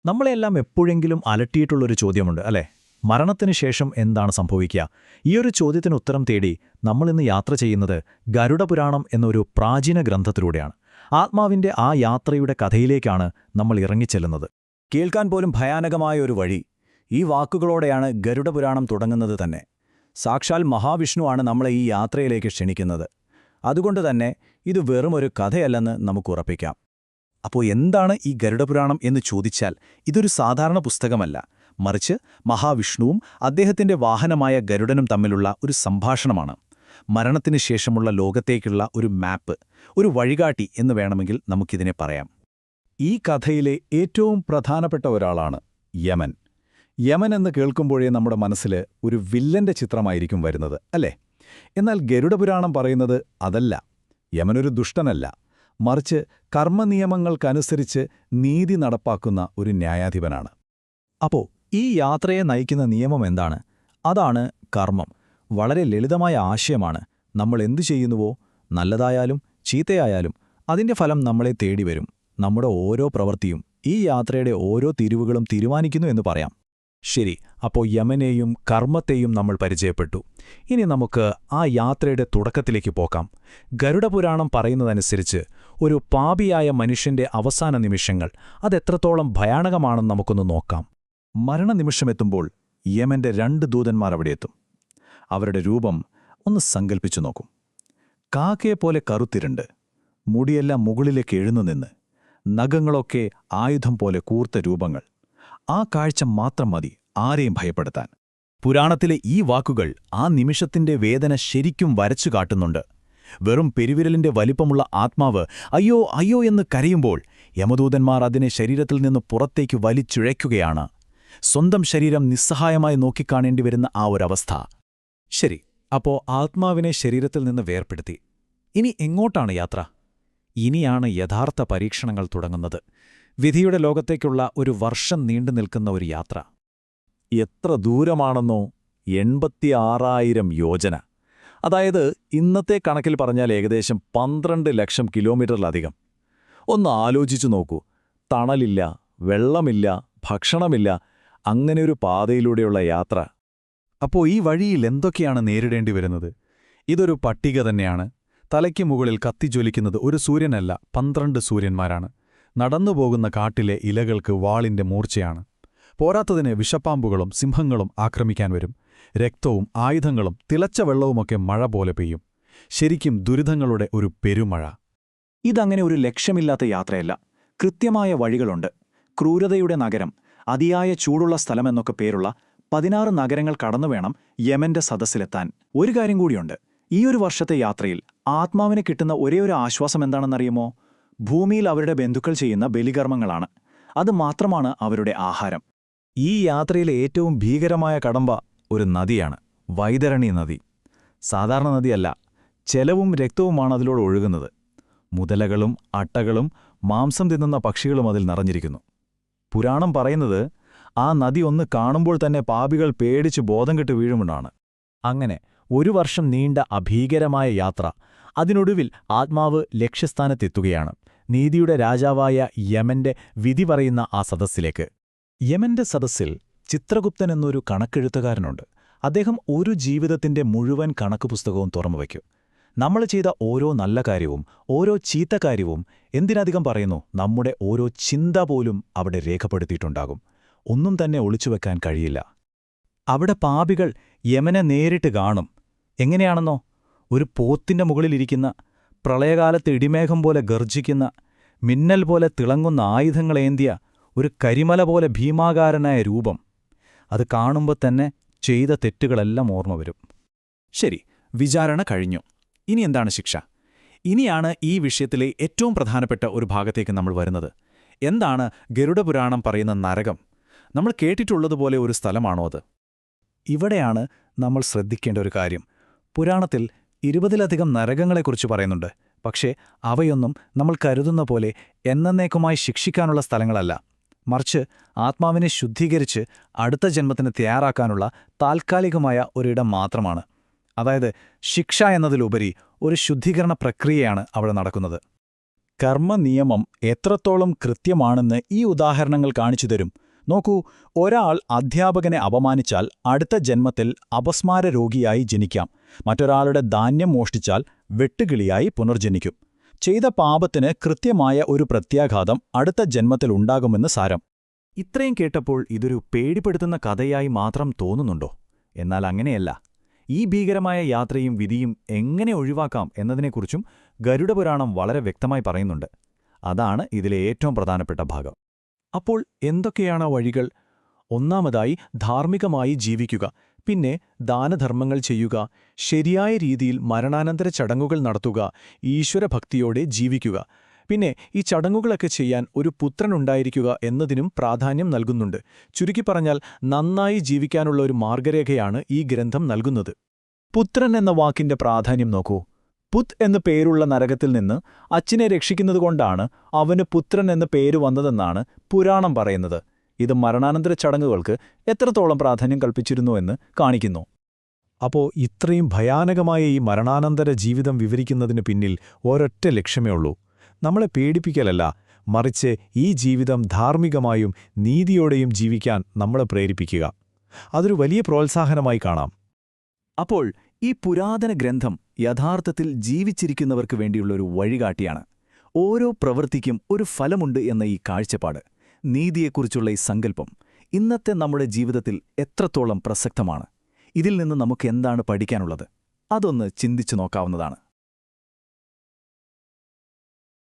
നമ്മളെല്ലാം എപ്പോഴെങ്കിലും അലട്ടിയിട്ടുള്ളൊരു ചോദ്യമുണ്ട് അല്ലേ? മരണത്തിന് ശേഷം എന്താണ് സംഭവിക്കുക? ഈയൊരു ചോദ്യത്തിന് ഉത്തരം തേടി നമ്മളിന്ന് യാത്ര ചെയ്യുന്നത് ഗരുഡപുരാണം എന്നൊരു പ്രാചീന ഗ്രന്ഥത്തിലൂടെയാണ്. ആത്മാവിന്റെ ആ യാത്രയുടെ കഥയിലേക്കാണ് നമ്മൾ ഇറങ്ങിച്ചെല്ലുന്നത്. കേൾക്കാൻ പോലും ഭയാനകമായ ഒരു വഴി. ഈ വാക്കുകളോടെയാണ് ഗരുഡപുരാണം തുടങ്ങുന്നത് തന്നെ. സാക്ഷാൽ മഹാവിഷ്ണുവാണ് നമ്മളെ ഈ യാത്രയിലേക്ക് ക്ഷണിക്കുന്നത്. അതുകൊണ്ടുതന്നെ ഇത് വെറുമൊരു കഥയല്ലെന്ന് നമുക്കുറപ്പിക്കാം. അപ്പോൾ എന്താണ് ഈ ഗരുഡപുരാണം എന്ന് ചോദിച്ചാൽ, ഇതൊരു സാധാരണ പുസ്തകമല്ല, മറിച്ച് മഹാവിഷ്ണുവും അദ്ദേഹത്തിന്റെ വാഹനമായ ഗരുഡനും തമ്മിലുള്ള ഒരു സംഭാഷണമാണ്. മരണത്തിന് ശേഷമുള്ള ലോകത്തേക്കുള്ള ഒരു മാപ്പ്, ഒരു വഴികാട്ടി എന്ന് വേണമെങ്കിൽ നമുക്കിതിനെ പറയാം. ഈ കഥയിലെ ഏറ്റവും പ്രധാനപ്പെട്ട ഒരാളാണ് യമൻ. യമൻ എന്ന് കേൾക്കുമ്പോഴേ നമ്മുടെ മനസ്സിൽ ഒരു വില്ലന്റെ ചിത്രമായിരിക്കും വരുന്നത്, അല്ലേ? എന്നാൽ ഗരുഡപുരാണം പറയുന്നത് അതല്ല. യമനൊരു ദുഷ്ടനല്ല, മറിച്ച് കർമ്മനിയമങ്ങൾക്കനുസരിച്ച് നീതി നടപ്പാക്കുന്ന ഒരു ന്യായാധിപനാണ്. അപ്പോൾ ഈ യാത്രയെ നയിക്കുന്ന നിയമം എന്താണ്? അതാണ് കർമ്മം. വളരെ ലളിതമായ ആശയമാണ്. നമ്മൾ എന്തു ചെയ്യുന്നുവോ, നല്ലതായാലും ചീത്തയായാലും അതിന്റെ ഫലം നമ്മളെ തേടി വരും. നമ്മുടെ ഓരോ പ്രവൃത്തിയും ഈ യാത്രയുടെ ഓരോ തിരിവുകളും തീരുമാനിക്കുന്നു എന്ന് പറയാം. ശരി, അപ്പോൾ യമനെയും കർമ്മത്തെയും നമ്മൾ പരിചയപ്പെട്ടു. ഇനി നമുക്ക് ആ യാത്രയുടെ തുടക്കത്തിലേക്ക് പോകാം. ഗരുഡപുരാണം പറയുന്നതനുസരിച്ച് ഒരു പാപിയായ മനുഷ്യന്റെ അവസാന നിമിഷങ്ങൾ അതെത്രത്തോളം ഭയാനകമാണെന്ന് നമുക്കൊന്ന് നോക്കാം. മരണനിമിഷമെത്തുമ്പോൾ യമന്റെ 2 ദൂതന്മാർ അവിടെയെത്തും. അവരുടെ രൂപം ഒന്ന് സങ്കൽപ്പിച്ചു നോക്കും. കാക്കയെപ്പോലെ കറുത്തിരുണ്ട്, മുടിയെല്ലാം മുകളിലേക്ക് എഴുന്നുനിന്ന്, നഖങ്ങളൊക്കെ ആയുധം പോലെ കൂർത്ത രൂപങ്ങൾ. ആ കാഴ്ച മാത്രം മതി ആരെയും ഭയപ്പെടുത്താൻ. പുരാണത്തിലെ ഈ വാക്കുകൾ ആ നിമിഷത്തിന്റെ വേദന ശരിക്കും വരച്ചു കാട്ടുന്നുണ്ട്. വെറും പെരുവിരലിന്റെ വലിപ്പമുള്ള ആത്മാവ് അയ്യോ അയ്യോ എന്ന് കരയുമ്പോൾ യമദൂതന്മാർ അതിനെ ശരീരത്തിൽ നിന്ന് പുറത്തേക്ക് വലിച്ചിഴയ്ക്കുകയാണ്. സ്വന്തം ശരീരം നിസ്സഹായമായി നോക്കിക്കാണേണ്ടി വരുന്ന ആ ഒരവസ്ഥ. ശരി, അപ്പോ ആത്മാവിനെ ശരീരത്തിൽ നിന്ന് വേർപെടുത്തി. ഇനി എങ്ങോട്ടാണ് യാത്ര? ഇനിയാണ് യഥാർത്ഥ പരീക്ഷണങ്ങൾ തുടങ്ങുന്നത്. വിധിയുടെ ലോകത്തേക്കുള്ള ഒരു വർഷം നീണ്ടു നിൽക്കുന്ന ഒരു യാത്ര. എത്ര ദൂരമാണെന്നോ? 86,000 യോജന. അതായത് ഇന്നത്തെ കണക്കിൽ പറഞ്ഞാൽ ഏകദേശം 12 ലക്ഷം കിലോമീറ്ററിലധികം. ഒന്ന് ആലോചിച്ചു നോക്കൂ. തണലില്ല, വെള്ളമില്ല, ഭക്ഷണമില്ല, അങ്ങനെയൊരു പാതയിലൂടെയുള്ള യാത്ര. അപ്പോൾ ഈ വഴിയിൽ എന്തൊക്കെയാണ് നേരിടേണ്ടി വരുന്നത്? ഇതൊരു പട്ടിക തന്നെയാണ്. തലയ്ക്ക് മുകളിൽ കത്തിജ്വലിക്കുന്നത് ഒരു സൂര്യനല്ല, 12 സൂര്യന്മാരാണ്. നടന്നുപോകുന്ന കാട്ടിലെ ഇലകൾക്ക് വാളിന്റെ മൂർച്ചയാണ്. പോരാത്തതിന് വിഷപ്പാമ്പുകളും സിംഹങ്ങളും ആക്രമിക്കാൻ വരും. രക്തവും ആയുധങ്ങളും തിളച്ച വെള്ളവുമൊക്കെ മഴ പോലെ പെയ്യും. ശരിക്കും ദുരിതങ്ങളുടെ ഒരു പെരുമഴ. ഇതങ്ങനെ ഒരു ലക്ഷ്യമില്ലാത്ത യാത്രയല്ല. കൃത്യമായ വഴികളുണ്ട്. ക്രൂരതയുടെ നഗരം, അതിയായ ചൂടുള്ള സ്ഥലമെന്നൊക്കെ പേരുള്ള 16 നഗരങ്ങൾ കടന്നുവേണം യമന്റെ സദസ്സിലെത്താൻ. ഒരു കാര്യം കൂടിയുണ്ട്. ഈയൊരു വർഷത്തെ യാത്രയിൽ ആത്മാവിന് കിട്ടുന്ന ഒരേയൊരു ആശ്വാസം എന്താണെന്നറിയുമോ? ഭൂമിയിൽ അവരുടെ ബന്ധുക്കൾ ചെയ്യുന്ന ബലികർമ്മങ്ങളാണ്. അത് മാത്രമാണ് അവരുടെ ആഹാരം. ഈ യാത്രയിലെ ഏറ്റവും ഭീകരമായ കടമ്പ ഒരു നദിയാണ്, വൈതരണി നദി. സാധാരണ നദിയല്ല, ചെലവും രക്തവുമാണ് അതിലൂടെ ഒഴുകുന്നത്. മുതലകളും അട്ടകളും മാംസം തിന്നുന്ന പക്ഷികളും അതിൽ നിറഞ്ഞിരിക്കുന്നു. പുരാണം പറയുന്നത് ആ നദി ഒന്ന് കാണുമ്പോൾ തന്നെ പാപികൾ പേടിച്ച് ബോധം കെട്ട് വീഴുമെന്നാണ്. അങ്ങനെ 1 വർഷം നീണ്ട അഭീകരമായ യാത്ര. അതിനൊടുവിൽ ആത്മാവ് ലക്ഷ്യസ്ഥാനത്തെത്തുകയാണ്, നീതിയുടെ രാജാവായ യമന്റെ വിധി പറയുന്ന ആ സദസ്സിലേക്ക്. യമന്റെ സദസ്സിൽ ചിത്രഗുപ്തൻ എന്നൊരു കണക്കെഴുത്തുകാരനുണ്ട്. അദ്ദേഹം ഒരു ജീവിതത്തിന്റെ മുഴുവൻ കണക്ക് പുസ്തകവും തുറന്നുവയ്ക്കും. നമ്മൾ ചെയ്ത ഓരോ നല്ല കാര്യവും ഓരോ ചീത്ത കാര്യവും, എന്തിനധികം പറയുന്നു, നമ്മുടെ ഓരോ ചിന്ത പോലും അവിടെ രേഖപ്പെടുത്തിയിട്ടുണ്ടാകും. ഒന്നും തന്നെ ഒളിച്ചുവെക്കാൻ കഴിയില്ല. അവിടെ പാപികൾ യമനെ നേരിട്ട് കാണും. എങ്ങനെയാണെന്നോ? ഒരു പോത്തിന്റെ മുകളിലിരിക്കുന്ന, പ്രളയകാലത്ത് ഇടിമേഘം പോലെ ഗർജിക്കുന്ന, മിന്നൽ പോലെ തിളങ്ങുന്ന ആയുധങ്ങളേന്തിയ ഒരു കരിമല പോലെ ഭീമാകാരനായ രൂപം. അത് കാണുമ്പോൾ തന്നെ ചെയ്ത തെറ്റുകളെല്ലാം ഓർമ്മ വരും. ശരി, വിചാരണ കഴിഞ്ഞു. ഇനി എന്താണ് ശിക്ഷ? ഇനിയാണ് ഈ വിഷയത്തിലെ ഏറ്റവും പ്രധാനപ്പെട്ട ഒരു ഭാഗത്തേക്ക് നമ്മൾ വരുന്നത്. എന്താണ് ഗരുഡപുരാണം പറയുന്ന നരകം? നമ്മൾ കേട്ടിട്ടുള്ളതുപോലെ ഒരു സ്ഥലമാണോ അത്? ഇവിടെയാണ് നമ്മൾ ശ്രദ്ധിക്കേണ്ട ഒരു കാര്യം. പുരാണത്തിൽ 20ലധികം നരകങ്ങളെക്കുറിച്ച് പറയുന്നുണ്ട്. പക്ഷേ അവയൊന്നും നമ്മൾ കരുതുന്ന പോലെ എന്നേക്കുമായി ശിക്ഷിക്കാനുള്ള സ്ഥലങ്ങളല്ല. മറിച്ച് ആത്മാവിനെ ശുദ്ധീകരിച്ച് അടുത്ത ജന്മത്തിന് തയ്യാറാക്കാനുള്ള താൽക്കാലികമായ ഒരിടം മാത്രമാണ്. അതായത് ശിക്ഷ എന്നതിലുപരി ഒരു ശുദ്ധീകരണ പ്രക്രിയയാണ് അവിടെ നടക്കുന്നത്. കർമ്മനിയമം എത്രത്തോളം കൃത്യമാണെന്ന് ഈ ഉദാഹരണങ്ങൾ കാണിച്ചു തരും. നോക്കൂ, ഒരാൾ അധ്യാപകനെ അപമാനിച്ചാൽ അടുത്ത ജന്മത്തിൽ അപസ്മാര രോഗിയായി ജനിക്കാം. മറ്റൊരാളുടെ ധാന്യം മോഷ്ടിച്ചാൽ വെട്ടുകിളിയായി പുനർജനിക്കും. ചെയ്ത പാപത്തിന് കൃത്യമായ ഒരു പ്രത്യാഘാതം അടുത്ത ജന്മത്തിൽ ഉണ്ടാകുമെന്ന് സാരം. ഇത്രയും കേട്ടപ്പോൾ ഇതൊരു പേടിപ്പെടുത്തുന്ന കഥയായി മാത്രം തോന്നുന്നുണ്ടോ? എന്നാൽ അങ്ങനെയല്ല. ഈ ഭീകരമായ യാത്രയും വിധിയും എങ്ങനെ ഒഴിവാക്കാം എന്നതിനെക്കുറിച്ചും ഗരുഡപുരാണം വളരെ വ്യക്തമായി പറയുന്നുണ്ട്. അതാണ് ഇതിലെ ഏറ്റവും പ്രധാനപ്പെട്ട ഭാഗം. അപ്പോൾ എന്തൊക്കെയാണ് വഴികൾ? ഒന്നാമതായി ധാർമ്മികമായി ജീവിക്കുക, പിന്നെ ദാനധർമ്മങ്ങൾ ചെയ്യുക, ശരിയായ രീതിയിൽ മരണാനന്തര ചടങ്ങുകൾ നടത്തുക, ഈശ്വരഭക്തിയോടെ ജീവിക്കുക. പിന്നെ ഈ ചടങ്ങുകളൊക്കെ ചെയ്യാൻ ഒരു പുത്രനുണ്ടായിരിക്കുക എന്നതിനും പ്രാധാന്യം നൽകുന്നുണ്ട്. ചുരുക്കി പറഞ്ഞാൽ നന്നായി ജീവിക്കാനുള്ള ഒരു മാർഗരേഖയാണ് ഈ ഗ്രന്ഥം നൽകുന്നത്. പുത്രൻ എന്ന വാക്കിന്റെ പ്രാധാന്യം നോക്കൂ. പുത് എന്നു പേരുള്ള നരകത്തിൽ നിന്ന് അച്ഛനെ രക്ഷിക്കുന്നതുകൊണ്ടാണ് അവന് പുത്രൻ എന്ന പേര് വന്നതെന്നാണ് പുരാണം പറയുന്നത്. ഇത് മരണാനന്തര ചടങ്ങുകൾക്ക് എത്രത്തോളം പ്രാധാന്യം കൽപ്പിച്ചിരുന്നുവെന്ന് കാണിക്കുന്നു. അപ്പോൾ ഇത്രയും ഭയാനകമായ ഈ മരണാനന്തര ജീവിതം വിവരിക്കുന്നതിന് പിന്നിൽ ഒരൊറ്റ ലക്ഷ്യമേ ഉള്ളൂ. നമ്മളെ പേടിപ്പിക്കലല്ല, മറിച്ച് ഈ ജീവിതം ധാർമ്മികമായും നീതിയോടെയും ജീവിക്കാൻ നമ്മളെ പ്രേരിപ്പിക്കുക. അതൊരു വലിയ പ്രോത്സാഹനമായി കാണാം. അപ്പോൾ ഈ പുരാതന ഗ്രന്ഥം യഥാർത്ഥത്തിൽ ജീവിച്ചിരിക്കുന്നവർക്ക് വേണ്ടിയുള്ളൊരു വഴികാട്ടിയാണ്. ഓരോ പ്രവൃത്തിക്കും ഒരു ഫലമുണ്ട് എന്ന ഈ കാഴ്ചപ്പാട്, നീതിയെക്കുറിച്ചുള്ള ഈ സങ്കല്പം ഇന്നത്തെ നമ്മുടെ ജീവിതത്തിൽ എത്രത്തോളം പ്രസക്തമാണ്? ഇതിൽ നിന്ന് നമുക്ക് എന്താണ് പഠിക്കാനുള്ളത്? അതൊന്ന് ചിന്തിച്ചു നോക്കാവുന്നതാണ്.